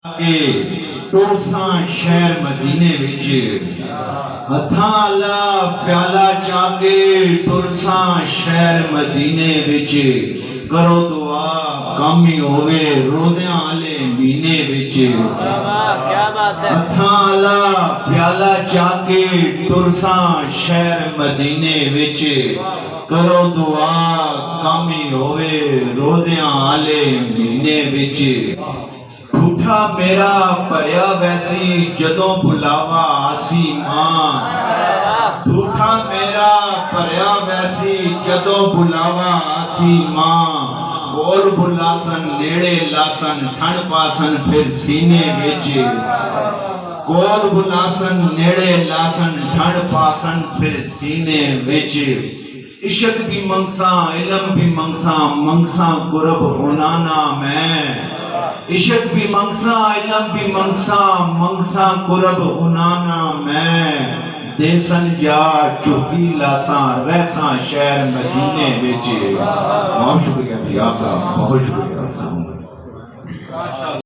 के टोसां शहर मदीने विच हथां आला प्याला चाके टुरसां शहर मदीने विच करो दुआ काम ही होवे रोज़ियां आले महीने विच हथां आला प्याला चाके टुरसां शहर मदीने विच करो दुआ काम ही होवे रोज़ियां आले महीने विच झूठा मेरा भरिया वैसी जदों बुलावा आसी मां झूठा मेरा भरिया वैसी जदों बुलावा आसी मां बोल बुलासन नेड़े लासन ठण पासन फिर सीने विच कोल बुलासन नेड़े लासन ठण पासन फिर सीने विच इश्क भी मंगसा इल्म भी मंगसा मंगसा कुरब उनाना मैं इश्क भी मंगसा इल्म भी मंगसा मंगसा कुरब उनाना मैं देसन जा चुकी लासा रहसा शहर मदीने विच। बहुत शुक्रिया जी आपका, बहुत शुक्रिया।